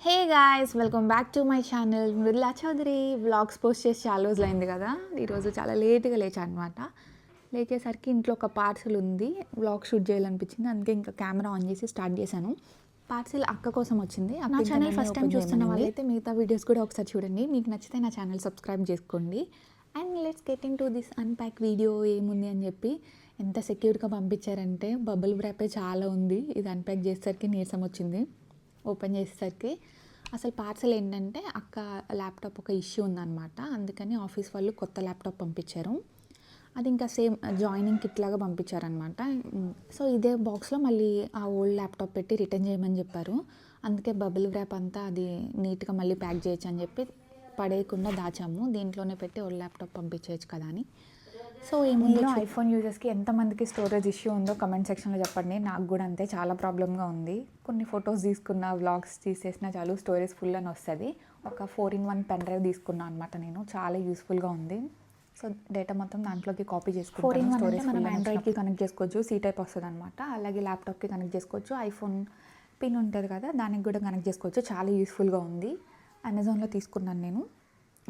Hey guys, welcome back to my channel Mridula Chaudhary. Vlogs post చేసి చాలా రోజులైంది కదా. ఈరోజు చాలా లేట్గా లేచాను అనమాట. లేచేసరికి ఇంట్లో ఒక పార్సల్ ఉంది, వ్లాగ్ షూట్ చేయాలనిపించింది. అందుకే ఇంకా కెమెరా ఆన్ చేసి స్టార్ట్ చేశాను. పార్సల్ అక్క కోసం వచ్చింది. నా ఛానల్ ఫస్ట్ టైం చూస్తున్న వాళ్ళైతే మిగతా వీడియోస్ కూడా ఒకసారి చూడండి. మీకు నచ్చితే నా ఛానల్ సబ్స్క్రైబ్ చేసుకోండి. And let's get in to this unpack video. ఏముంది అని చెప్పి ఎంత సెక్యూర్గా పంపించారంటే బబుల్ ర్యాపే చాలా ఉంది. ఇది అన్ప్యాక్ చేసేసరికి నీరసం వచ్చింది. ఓపెన్ చేసేసరికి అసలు పార్సల్ ఏంటంటే అక్క ల్యాప్టాప్ ఒక ఇష్యూ ఉందన్నమాట. అందుకని ఆఫీస్ వాళ్ళు కొత్త ల్యాప్టాప్ పంపించారు. అది ఇంకా సేమ్ జాయినింగ్ కిట్ లాగా పంపించారనమాట. సో ఇదే బాక్స్లో మళ్ళీ ఆ ఓల్డ్ ల్యాప్టాప్ పెట్టి రిటర్న్ చేయమని చెప్పారు. అందుకే బబుల్ ర్యాప్ అంతా అది నీట్గా మళ్ళీ ప్యాక్ చేయొచ్చు అని చెప్పి పడేయకుండా దాచాము. దీంట్లోనే పెట్టి ఓల్డ్ ల్యాప్టాప్ పంపించేయచ్చు కదా అని. సో ఏముందో ఐఫోన్ యూజర్స్కి ఎంతమందికి స్టోరేజ్ ఇష్యూ ఉందో కమెంట్ సెక్షన్లో చెప్పండి. నాకు కూడా అంతే, చాలా ప్రాబ్లమ్గా ఉంది. కొన్ని ఫొటోస్ తీసుకున్న, వ్లాగ్స్ తీసేసినా చాలు స్టోరేజ్ ఫుల్ అని వస్తుంది. ఒక 4-in-1 పెన్ డ్రైవ్ తీసుకున్నాను అనమాట నేను. చాలా యూస్ఫుల్గా ఉంది. సో డేటా మొత్తం దాంట్లోకి కాపీ చేసుకుంటాను. 4-in-1 స్టోరేజ్ మనం ఆండ్రాయిడ్కి కనెక్ట్ చేసుకోవచ్చు, సి టైప్ వస్తుంది అనమాట. అలాగే ల్యాప్టాప్కి కనెక్ట్ చేసుకోవచ్చు. ఐఫోన్ పిన్ ఉంటుంది కదా, దానికి కూడా కనెక్ట్ చేసుకోవచ్చు. చాలా యూస్ఫుల్గా ఉంది. అమెజాన్లో తీసుకున్నాను నేను.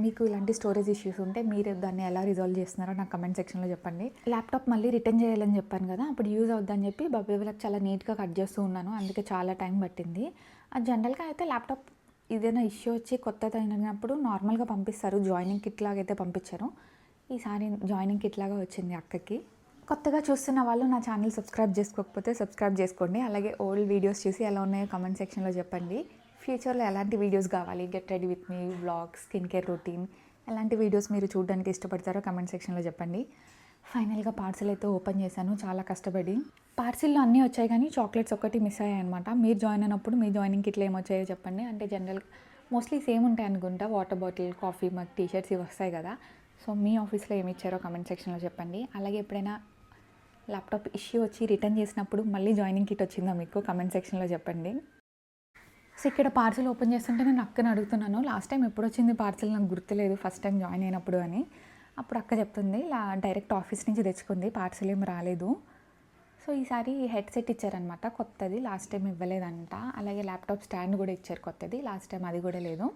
మీకు ఇలాంటి స్టోరేజ్ ఇష్యూస్ ఉంటే మీరు దాన్ని ఎలా రిజాల్వ్ చేస్తున్నారో నాకు కమెంట్ సెక్షన్లో చెప్పండి. ల్యాప్టాప్ మళ్ళీ రిటర్న్ చేయాలని చెప్పాను కదా, అప్పుడు యూజ్ అవుద్దని చెప్పి బబుల్కి చాలా నీట్గా కట్ చేస్తూ ఉన్నాను. అందుకే చాలా టైం పట్టింది. అది జనరల్గా అయితే ల్యాప్టాప్ ఏదైనా ఇష్యూ వచ్చి కొత్తది అయినప్పుడు నార్మల్గా పంపిస్తారు, జాయినింగ్ కిట్ లాగా అయితే పంపించారు. ఈసారి జాయినింగ్ కిట్ లాగా వచ్చింది అక్కకి. కొత్తగా చూస్తున్న వాళ్ళు నా ఛానల్ సబ్స్క్రైబ్ చేసుకోకపోతే సబ్స్క్రైబ్ చేసుకోండి. అలాగే ఓల్డ్ వీడియోస్ చూసి ఎలా ఉన్నాయో కమెంట్ సెక్షన్లో చెప్పండి. ఫ్యూచర్లో ఎలాంటి వీడియోస్ కావాలి, get ready with me, vlogs, skin care routine, ఎలాంటి వీడియోస్ మీరు చూడడానికి ఇష్టపడతారో కమెంట్ సెక్షన్లో చెప్పండి. ఫైనల్గా పార్సిల్ అయితే ఓపెన్ చేశాను చాలా కష్టపడి. పార్సిల్లో అన్నీ వచ్చాయి కానీ చాక్లెట్స్ ఒక్కటి మిస్ అయ్యాయి అనమాట. మీరు జాయిన్ అయినప్పుడు మీ జాయినింగ్ కిట్లు ఏమొచ్చాయో చెప్పండి. అంటే జనరల్ మోస్ట్లీ సేమ్ ఉంటాయి అనుకుంటా. Water bottle, coffee mug, T-shirts ఇవి వస్తాయి కదా. సో మీ ఆఫీస్లో ఏమి ఇచ్చారో కమెంట్ సెక్షన్లో చెప్పండి. అలాగే ఎప్పుడైనా ల్యాప్టాప్ ఇష్యూ వచ్చి రిటర్న్ చేసినప్పుడు మళ్ళీ జాయినింగ్ కిట్ వచ్చిందో మీకు కమెంట్ సెక్షన్లో చెప్పండి. సో ఇక్కడ పార్సిల్ ఓపెన్ చేస్తుంటే నేను అక్కని అడుగుతున్నాను, లాస్ట్ టైం ఎప్పుడు వచ్చింది పార్సిల్ నాకు గుర్తులేదు, ఫస్ట్ టైం జాయిన్ అయినప్పుడు అని. అప్పుడు అక్క చెప్తుంది డైరెక్ట్ ఆఫీస్ నుంచి తెచ్చుకుంది, పార్సిల్ ఏం రాలేదు. సో ఈసారి హెడ్సెట్ ఇచ్చారనమాట కొత్తది, లాస్ట్ టైం ఇవ్వలేదంట. అలాగే ల్యాప్టాప్ స్టాండ్ కూడా ఇచ్చారు కొత్తది, లాస్ట్ టైం అది కూడా లేదు.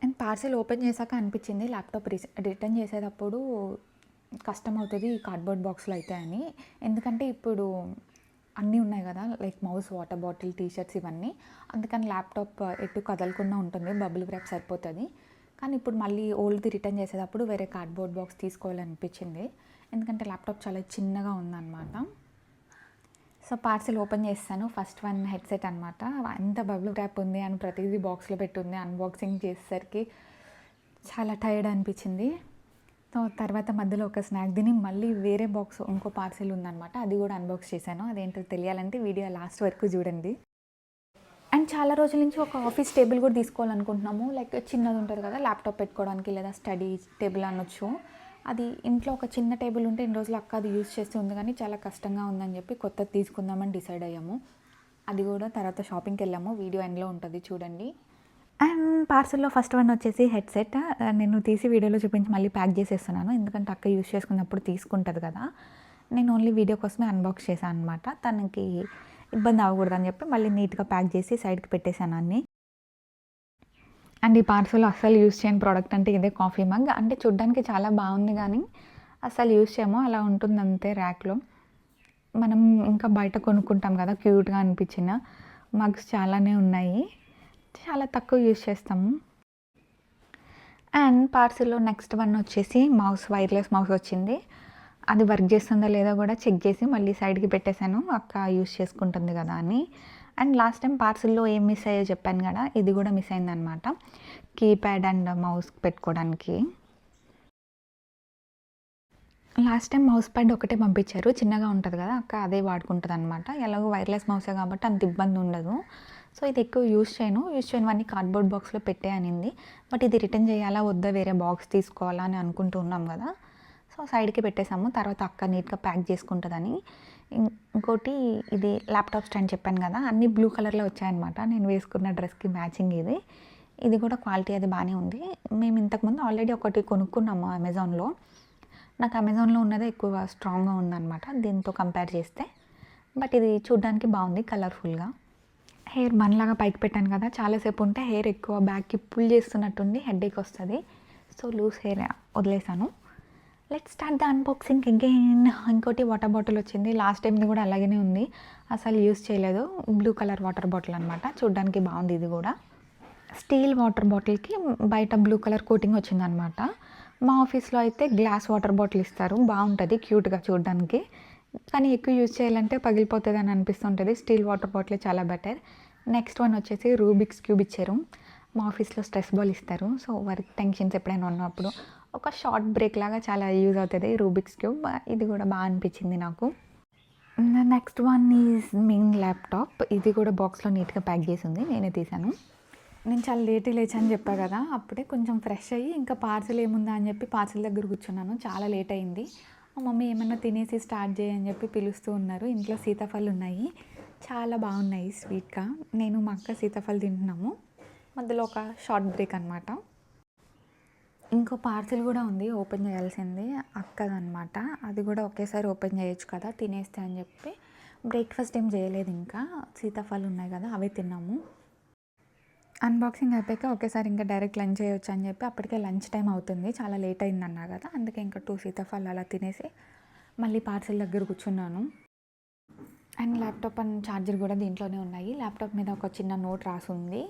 అండ్ పార్సిల్ ఓపెన్ చేశాక అనిపించింది ల్యాప్టాప్ రిటర్న్ చేసేటప్పుడు కష్టం అవుతుంది కార్డ్బోర్డ్ బాక్స్లో అయితే అని. ఎందుకంటే ఇప్పుడు అన్నీ ఉన్నాయి కదా, like mouse, water bottle, T-shirts ఇవన్నీ. అందుకని ల్యాప్టాప్ ఎటు కదలకుండా ఉంటుంది, బబుల్ ర్యాప్ సరిపోతుంది. కానీ ఇప్పుడు మళ్ళీ ఓల్డ్ది రిటర్న్ చేసేటప్పుడు వేరే కార్డ్బోర్డ్ బాక్స్ తీసుకోవాలనిపించింది. ఎందుకంటే ల్యాప్టాప్ చాలా చిన్నగా ఉందన్నమాట. సో పార్సిల్ ఓపెన్ చేస్తాను. ఫస్ట్ వన్ హెడ్సెట్ అనమాట. ఎంత బబుల్ ర్యాప్ ఉంది అని ప్రతిదీ బాక్స్లో పెట్టుంది. అన్బాక్సింగ్ చేసేసరికి చాలా టైర్డ్ అనిపించింది. సో తర్వాత మధ్యలో ఒక స్నాక్ తిని మళ్ళీ వేరే బాక్స్ ఇంకో పార్సిల్ ఉందన్నమాట, అది కూడా అన్బాక్స్ చేశాను. అదేంటో తెలియాలంటే వీడియో లాస్ట్ వరకు చూడండి. అండ్ చాలా రోజుల నుంచి ఒక ఆఫీస్ టేబుల్ కూడా తీసుకోవాలనుకుంటున్నాము. లైక్ చిన్నది ఉంటుంది కదా ల్యాప్టాప్ పెట్టుకోవడానికి, లేదా స్టడీ టేబుల్ అనొచ్చు. అది ఇంట్లో ఒక చిన్న టేబుల్ ఉంటే ఇన్ని రోజులు అక్క అది యూజ్ చేస్తూ ఉంది కానీ చాలా కష్టంగా ఉందని చెప్పి కొత్తది తీసుకుందామని డిసైడ్ అయ్యాము. అది కూడా తర్వాత షాపింగ్కి వెళ్ళాము, వీడియో ఎండ్లో ఉంటుంది చూడండి. అండ్ పార్సల్లో ఫస్ట్ వన్ వచ్చేసి హెడ్సెట్. నేను తీసి వీడియోలో చూపించి మళ్ళీ ప్యాక్ చేసేస్తున్నాను, ఎందుకంటే అక్క యూజ్ చేసుకున్నప్పుడు తీసుకుంటుంది కదా. నేను ఓన్లీ వీడియో కోసమే అన్బాక్స్ చేశాను అనమాట. తనకి ఇబ్బంది అవ్వకూడదని చెప్పి మళ్ళీ నీట్గా ప్యాక్ చేసి సైడ్కి పెట్టేశాను అన్నీ. అండ్ ఈ పార్సల్ అస్సలు యూజ్ చేయని ప్రోడక్ట్ అంటే ఇదే కాఫీ మగ్. అంటే చూడ్డానికి చాలా బాగుంది కానీ అస్సలు యూజ్ చేయము, అలా ఉంటుంది అంతే ర్యాక్లో. మనం ఇంకా బయట కొనుక్కుంటాం కదా క్యూట్గా అనిపించిన మగ్స్ చాలానే ఉన్నాయి, చాలా తక్కువ యూజ్ చేస్తాము. అండ్ పార్సిల్లో నెక్స్ట్ వన్ వచ్చేసి మౌస్, వైర్లెస్ మౌస్ వచ్చింది. అది వర్క్ చేస్తుందో లేదో కూడా చెక్ చేసి మళ్ళీ సైడ్కి పెట్టేశాను, అక్క యూజ్ చేసుకుంటుంది కదా అని. అండ్ లాస్ట్ టైం పార్సిల్లో ఏం మిస్ అయ్యో చెప్పాను కదా, ఇది కూడా మిస్ అయిందనమాట. కీప్యాడ్ అండ్ మౌస్ పెట్టుకోవడానికి. లాస్ట్ టైం మౌస్ ప్యాడ్ ఒకటే పంపించారు, చిన్నగా ఉంటుంది కదా, అక్క అదే వాడుకుంటుంది అనమాట. ఎలాగో వైర్లెస్ మౌసే కాబట్టి అంత ఇబ్బంది ఉండదు. సో ఇది ఎక్కువ యూజ్ చేయనివన్నీ కార్డ్బోర్డ్ బాక్స్లో పెట్టే అనింది. బట్ ఇది రిటర్న్ చేయాలా వద్దా, వేరే బాక్స్ తీసుకోవాలా అని అనుకుంటూ ఉన్నాం కదా. సో సైడ్కి పెట్టేసాము, తర్వాత అక్క నీట్గా ప్యాక్ చేసుకుంటుందని. ఇంకోటి ఇది ల్యాప్టాప్ స్టాండ్ చెప్పాను కదా, అన్నీ బ్లూ కలర్లో వచ్చాయన్నమాట. నేను వేసుకున్న డ్రెస్కి మ్యాచింగ్ ఇది. ఇది కూడా క్వాలిటీ అది బాగానే ఉంది. మేము ఇంతకుముందు ఆల్రెడీ ఒకటి కొనుక్కున్నాము అమెజాన్లో. నాకు అమెజాన్లో ఉన్నదే ఎక్కువ స్ట్రాంగ్గా ఉందన్నమాట దీంతో కంపేర్ చేస్తే. బట్ ఇది చూడ్డానికి బాగుంది, కలర్ఫుల్గా. హెయిర్ బన్‌లాగా పైకి పెట్టాను కదా! చాలాసేపు ఉంటే హెయిర్ ఎక్కువ బ్యాక్‌కి పుల్ చేస్తున్నట్టుండి హెడేక్ వస్తది. సో, లూజ్ హెయిర్ వదిలేసాను. Let's start the unboxing again. ఇంకోటి వాటర్ బాటిల్ వచ్చింది. లాస్ట్ టైమ్‌ది కూడా అలాగనే ఉంది. అసలు యూజ్ చేయలేదు. బ్లూ కలర్ వాటర్ బాటిల్ అనమాట. చూడ్డానికి బావుంది ఇది కూడా. స్టీల్ వాటర్ బాటిల్‌కి బయట బ్లూ కలర్ కోటింగ్ వచ్చిందనమాట. మా ఆఫీస్‌లో అయితే గ్లాస్ వాటర్ బాటిల్ ఇస్తారు. బావుంటది క్యూట్‌గా చూడ్డానికి. కానీ ఎక్కువ యూజ్ చేయాలంటే పగిలిపోతదని అనిపిస్తుంటది. స్టీల్ వాటర్ బాటిలే చాలా బెటర్. నెక్స్ట్ వన్ వచ్చేసి రూబిక్స్ క్యూబ్ ఇచ్చారు. మా ఆఫీస్‌లో స్ట్రెస్ బాల్ ఇస్తారు. సో, వర్క్ టెన్షన్స్ ఎప్పుడైనా ఉన్నప్పుడు ఒక షార్ట్ బ్రేక్ లాగా చాలా యూజ్ అవుతది రూబిక్స్ క్యూబ్. ఇది కూడా బా అనిపించింది నాకు. Next one is main laptop. ఇది కూడా బాక్స్‌లో నీట్‌గా ప్యాక్ చేసి ఉంది. నేనే తీశాను. నేను చాలా లేట్‌గా లేచాను చెప్పా కదా! అప్పుడే కొంచెం ఫ్రెష్ అయ్యి ఇంకా పార్సెల్ ఏముందా అని చెప్పి పార్సెల్ దగ్గర కూర్చున్నాను. చాలా లేట్ అయింది. మా మమ్మీ ఏమన్నా తినేసి స్టార్ట్ చేయి అని చెప్పి పిలుస్తూ ఉన్నారు. ఇంట్లో సీతాఫలాలు ఉన్నాయి. చాలా బాగున్నాయి స్వీట్‌గా. నేను మా అక్క సీతాఫల్ తింటున్నాము. మధ్యలో ఒక షార్ట్ బ్రేక్ అనమాట. ఇంకో పార్సెల్ కూడా ఉంది ఓపెన్ చేయాల్సింది. అక్కదనమాట. అది కూడా ఒకేసారి ఓపెన్ చేయొచ్చు కదా తినేస్తే అని చెప్పి బ్రేక్‌ఫాస్ట్ ఏం చేయలేదు ఇంకా. సీతాఫలాలు ఉన్నాయి కదా అవే తిన్నాము. అన్బాక్సింగ్ అయిపోయాక ఒకేసారి ఇంకా డైరెక్ట్ లంచ్ చేయొచ్చు అని చెప్పి అప్పటికే లంచ్ టైం అవుతుంది. చాలా లేట్ అయిందన్నా కదా! అందుకే ఇంకా 2 సీతాఫలాలు అలా తినేసి మళ్ళీ పార్సెల్ దగ్గర కూర్చున్నాను. అండ్ ల్యాప్టాప్ అండ్ ఛార్జర్ కూడా దీంట్లోనే ఉన్నాయి. ల్యాప్టాప్ మీద ఒక చిన్న నోట్ రాసుంది.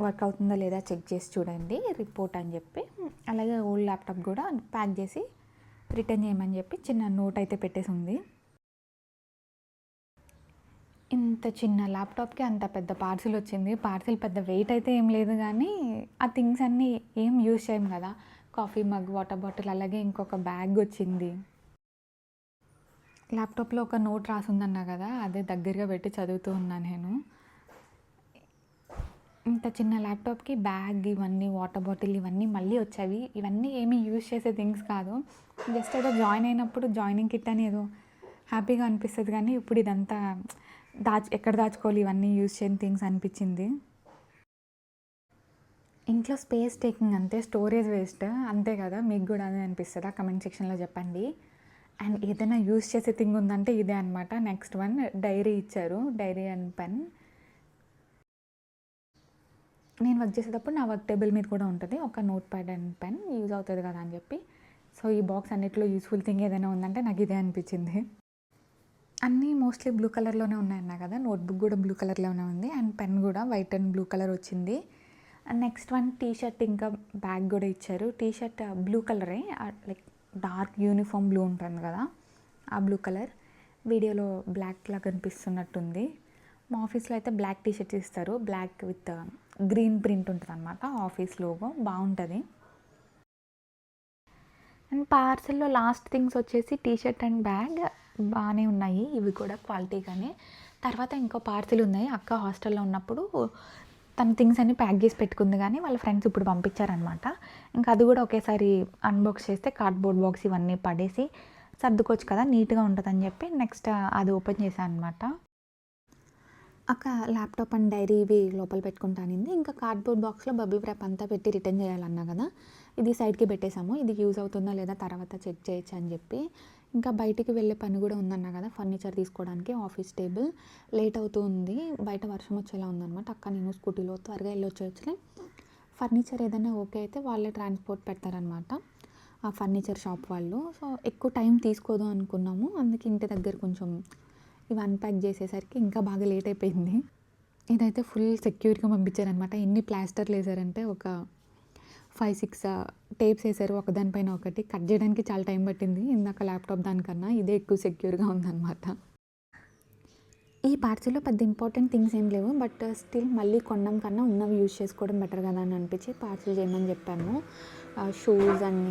వర్క్ అవుతుందా లేదా చెక్ చేసి చూడండి రిపోర్ట్ అని చెప్పి. అలాగే ఓల్డ్ ల్యాప్టాప్ కూడా ప్యాక్ చేసి రిటర్న్ చేయమని చెప్పి చిన్న నోట్ అయితే పెట్టేసి ఉంది. ఇంత చిన్న ల్యాప్టాప్‌కి అంత పెద్ద పార్సెల్ వచ్చింది. పార్సెల్ పెద్ద వెయిట్ అయితే ఏం లేదు గానీ, ఆ థింగ్స్ అన్నీ ఏం యూజ్ చేయం కదా! కాఫీ మగ్, వాటర్ బాటిల్ అలాగే ఇంకొక బ్యాగ్ వచ్చింది. ల్యాప్టాప్‌లో ఒక నోట్ రాసుందన్నా కదా! అదే దగ్గరగా పెట్టి చదువుతూ ఉన్నా నేను. ఇంత చిన్న ల్యాప్టాప్‌కి బ్యాగ్ ఇవన్నీ వాటర్ బాటిల్ ఇవన్నీ మళ్ళీ వచ్చాయి. ఇవన్నీ ఏమీ యూజ్ చేసే థింగ్స్ కాదు. జస్ట్ ఏదో జాయిన్ అయినప్పుడు జాయినింగ్ కిట్ అని ఏదో హ్యాపీగా అనిపిస్తది గానీ, ఇప్పుడు ఇదంతా ఎక్కడ దాచుకోవాలి ఇవన్నీ యూజ్ చేయని థింగ్స్ అనిపించింది. ఇంట్లో స్పేస్ టేకింగ్ అంతే, స్టోరేజ్ వేస్ట్ అంతే కదా! మీకు కూడా అదే అనిపిస్తదా? కమెంట్ సెక్షన్‌లో చెప్పండి. అండ్ ఏదైనా యూజ్ చేసే థింగ్ ఉందంటే ఇదే అనమాట. నెక్స్ట్ వన్ డైరీ ఇచ్చారు. Diary and pen. నేను వర్క్ చేసేటప్పుడు నా వర్క్ టేబుల్ మీద కూడా ఉంటది. ఒక notepad and pen use అవుతది కదా అని చెప్పి. సో, ఈ బాక్స్ అన్నిట్లో యూజ్‌ఫుల్ థింగ్ ఏదైనా ఉందంటే నాకు ఇదే అనిపించింది. అన్నీ మోస్ట్‌లీ బ్లూ కలర్‌లోనే ఉన్నాయన్నా కదా! నోట్‌బుక్ కూడా బ్లూ కలర్‌లోనే ఉంది. అండ్ పెన్ కూడా వైట్ అండ్ బ్లూ కలర్ వచ్చింది. And next one T shirt ఇంకా బ్యాగ్ కూడా ఇచ్చారు. టీ షర్ట్ బ్లూ కలరే లైక్ డార్క్ యూనిఫామ్ బ్లూ ఉంటుంది కదా! ఆ బ్లూ కలర్. వీడియోలో బ్లాక్‌లా కనిపిస్తున్నట్టుంది. మా ఆఫీస్‌లో అయితే బ్లాక్ టీ షర్ట్స్ ఇస్తారు. బ్లాక్ విత్ గ్రీన్ ప్రింట్ ఉంటదనమాట. ఆఫీస్ లోగో బావుంటది. అండ్ పార్సెల్‌లో లాస్ట్ థింగ్స్ వచ్చేసి టీ షర్ట్ అండ్ బ్యాగ్ బానే ఉన్నాయి. ఇవి కూడా క్వాలిటీగానే. తర్వాత ఇంకో పార్సెల్ ఉన్నాయి. అక్క హాస్టల్‌లో ఉన్నప్పుడు తన థింగ్స్ అన్నీ ప్యాక్ చేసి పెట్టుకుంది గానీ, వాళ్ళ ఫ్రెండ్స్ ఇప్పుడు పంపించారనమాట. ఇంకా అది కూడా ఒకేసారి అన్బాక్స్ చేస్తే కార్డ్‌బోర్డ్ బాక్స్ ఇవన్నీ పడేసి సర్దుకోవచ్చు కదా! నీట్‌గా ఉంటదని చెప్పి నెక్స్ట్ అది ఓపెన్ చేశా అనమాట. అక్క ల్యాప్టాప్ అండ్ డైరీ ఇవి లోపల పెట్టుకుంటా అనింది. ఇంకా కార్డ్‌బోర్డ్ బాక్స్‌లో బబుల్ వ్రాప్ అంతా పెట్టి రిటర్న్ చేయాలన్నా కదా! ఇది సైడ్‌కి పెట్టేసాము. ఇది యూజ్ అవుతుందా లేదా తర్వాత చెక్ చేయొచ్చు అని చెప్పి. ఇంకా బయటికి వెళ్ళే పని కూడా ఉందన్నా కదా! ఫర్నిచర్ తీసుకోవడానికి ఆఫీస్ టేబుల్. లేట్ అవుతూ ఉంది. బయట వర్షం వచ్చేలా ఉందనమాట. అక్క నేను స్కూటీలో త్వరగా వెళ్ళొచ్చేయచ్చులే. ఫర్నిచర్ ఏదైనా ఓకే అయితే వాళ్ళే ట్రాన్స్‌పోర్ట్ పెడతారనమాట. ఆ ఫర్నిచర్ షాప్ వాళ్ళు. సో, ఎక్కువ టైం తీసుకోదు అనుకున్నాము. అందుకే ఇంటి దగ్గర కొంచెం ఇవి అన్‌ప్యాక్ చేసేసరికి ఇంకా బాగా లేట్ అయిపోయింది. ఇదైతే ఫుల్ సెక్యూర్‌గా పంపించారనమాట. ఎన్ని ప్లాస్టర్లు ఏసారంటే ఒక 5, 6 టేప్స్ ఏసారు ఒకదాని పైన ఒకటి. కట్ చేయడానికి చాలా టైం పట్టింది. ఇందాక ల్యాప్టాప్ దానికన్నా ఇదే ఎక్కువ సెక్యూర్‌గా ఉందనమాట. ఈ పార్సెల్‌లో పెద్ద ఇంపార్టెంట్ థింగ్స్ ఏం లేవు. బట్ స్టిల్ మళ్ళీ కొనడం కన్నా ఉన్నవి యూజ్ చేసుకోవడం బెటర్ కదా అని అనిపించి పార్సెల్ చేయమని చెప్పాము. షూస్ అండ్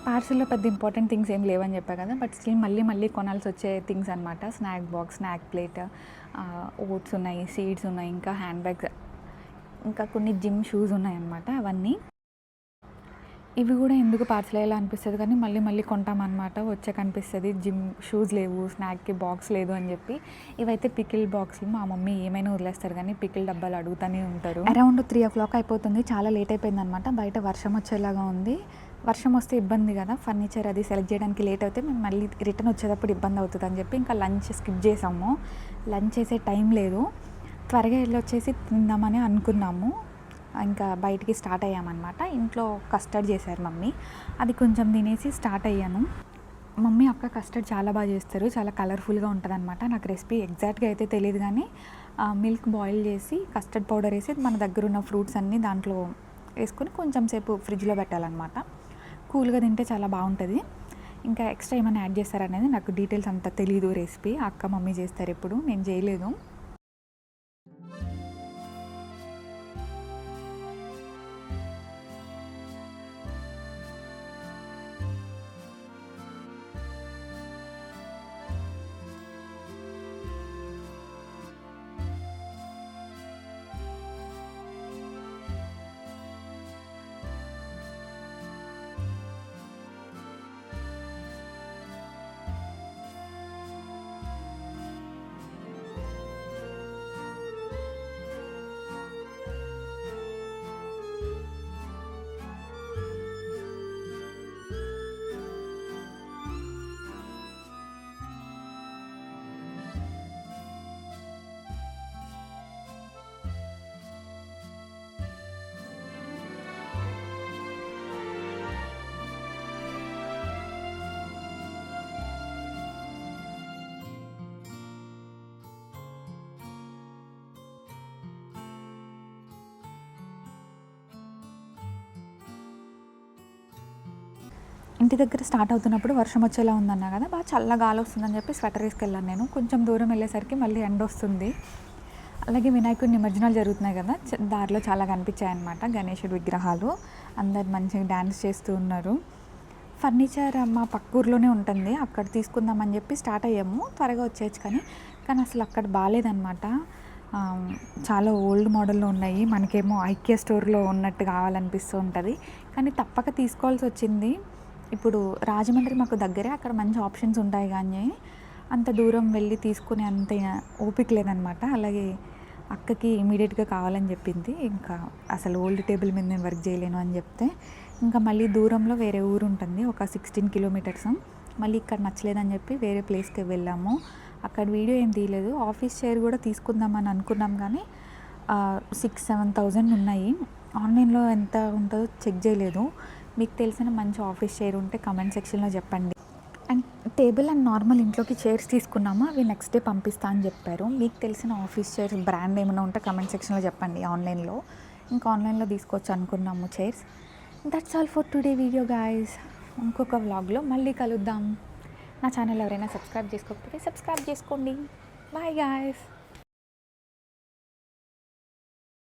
పార్సెల్‌లో పెద్ద ఇంపార్టెంట్ థింగ్స్ ఏం లేవని చెప్పా కదా! బట్ స్టిల్ మళ్ళీ కొనాల్సి వచ్చే థింగ్స్ అనమాట. Snack box, snack plate, oats ఉన్నాయి, సీడ్స్ ఉన్నాయి, ఇంకా హ్యాండ్ బ్యాగ్స్, ఇంకా కొన్ని జిమ్ షూస్ ఉన్నాయన్నమాట అవన్నీ. ఇవి కూడా ఎందుకు పార్సెల్ అయ్యేలా అనిపిస్తది కానీ మళ్ళీ కొంటామన్నమాట. వచ్చాక అనిపిస్తది జిమ్ షూస్ లేవు, స్నాక్‌కి బాక్స్ లేదు అని చెప్పి. ఇవైతే పికిల్ బాక్స్‌లు. మా మమ్మీ ఏమైనా వదిలేస్తారు కానీ పికిల్ డబ్బాలు అడుగుతూనే ఉంటారు. అరౌండ్ 3:00 అయిపోతుంది. చాలా లేట్ అయిపోయిందనమాట. బయట వర్షం వచ్చేలాగా ఉంది. వర్షం వస్తే ఇబ్బంది కదా, ఫర్నిచర్ అది సెలెక్ట్ చేయడానికి లేట్ అయితే మేము మళ్ళీ రిటర్న్ వచ్చేటప్పుడు ఇబ్బంది అవుతుంది అని చెప్పి ఇంకా లంచ్ స్కిప్ చేసాము. లంచ్ చేసే టైం లేదు. త్వరగా వెళ్ళొచ్చేసి తిందామని అనుకున్నాము. ఇంకా బయటికి స్టార్ట్ అయ్యామన్నమాట. ఇంట్లో కస్టర్డ్ చేశారు మమ్మీ. అది కొంచెం తినేసి స్టార్ట్ అయ్యాను. మమ్మీ అక్క కస్టర్డ్ చాలా బాగా చేస్తారు. చాలా కలర్ఫుల్గా ఉంటుందన్నమాట. నాకు రెసిపీ ఎగ్జాక్ట్గా అయితే తెలియదు కానీ మిల్క్ బాయిల్ చేసి కస్టర్డ్ పౌడర్ వేసి మన దగ్గర ఉన్న ఫ్రూట్స్ అన్నీ దాంట్లో వేసుకొని కొంచెం సేపు ఫ్రిడ్జ్లో పెట్టాలన్నమాట. కూల్గా తింటే చాలా బాగుంటుంది. ఇంకా ఎక్స్ట్రా ఏమైనా యాడ్ చేస్తారనేది నాకు డీటెయిల్స్ అంత తెలీదు. రెసిపీ అక్క మమ్మీ చేస్తారు, ఎప్పుడు నేను చేయలేదు. ఇంటి దగ్గర స్టార్ట్ అవుతున్నప్పుడు వర్షం వచ్చేలా ఉందన్నా కదా, బాగా చల్లగా గాలి వస్తుందని చెప్పి స్వెటర్ వేసుకెళ్ళాను నేను. కొంచెం దూరం వెళ్ళేసరికి మళ్ళీ ఎండ వస్తుంది. అలాగే వినాయకుడి నిమజ్జనాలు జరుగుతున్నాయి కదా, దారిలో చాలా కనిపించాయన్నమాట గణేశుడి విగ్రహాలు. అందరు మంచిగా డ్యాన్స్ చేస్తూ ఉన్నారు. ఫర్నిచర్ మా పక్క ఊర్లోనే ఉంటుంది, అక్కడ తీసుకుందామని చెప్పి స్టార్ట్ అయ్యాము. త్వరగా వచ్చేయచ్చు కానీ అసలు అక్కడ బాగాలేదన్నమాట. చాలా ఓల్డ్ మోడల్లో ఉన్నాయి. మనకేమో ఐకియా స్టోర్లో ఉన్నట్టు కావాలనిపిస్తూ ఉంటుంది, కానీ తప్పక తీసుకోవాల్సి వచ్చింది. ఇప్పుడు రాజమండ్రి మాకు దగ్గరే, అక్కడ మంచి ఆప్షన్స్ ఉంటాయి కానీ అంత దూరం వెళ్ళి తీసుకునే అంత ఓపిక లేదనమాట. అలాగే అక్కకి ఇమీడియట్గా కావాలని చెప్పింది. ఇంకా అసలు ఓల్డ్ టేబుల్ మీద నేను వర్క్ చేయలేను అని చెప్తే ఇంకా మళ్ళీ దూరంలో వేరే ఊరు ఉంటుంది, ఒక 16 కిలోమీటర్స్. మళ్ళీ ఇక్కడ నచ్చలేదని చెప్పి వేరే ప్లేస్కి వెళ్ళాము. అక్కడ వీడియో ఏం తీయలేదు. ఆఫీస్ చైర్ కూడా తీసుకుందామని అనుకున్నాం కానీ 6,000-7,000 ఉన్నాయి. ఆన్లైన్లో ఎంత ఉంటుందో చెక్ చేయలేదు. మీకు తెలిసిన మంచి ఆఫీస్ చైర్ ఉంటే కమెంట్ సెక్షన్లో చెప్పండి. అండ్ టేబుల్ అండ్ నార్మల్ ఇంట్లోకి చైర్స్ తీసుకున్నాము, అవి నెక్స్ట్ డే పంపిస్తా అని చెప్పారు. మీకు తెలిసిన ఆఫీస్ చైర్స్ బ్రాండ్ ఏమైనా ఉంటే కమెంట్ సెక్షన్లో చెప్పండి. ఆన్లైన్లో ఇంకా ఆన్లైన్లో తీసుకోవచ్చు అనుకున్నాము chairs. That's all for today video guys. ఇంకొక వ్లాగ్లో మళ్ళీ కలుద్దాం. నా ఛానల్ ఎవరైనా సబ్స్క్రైబ్ చేసుకోకపోతే సబ్స్క్రైబ్ చేసుకోండి. Bye guys.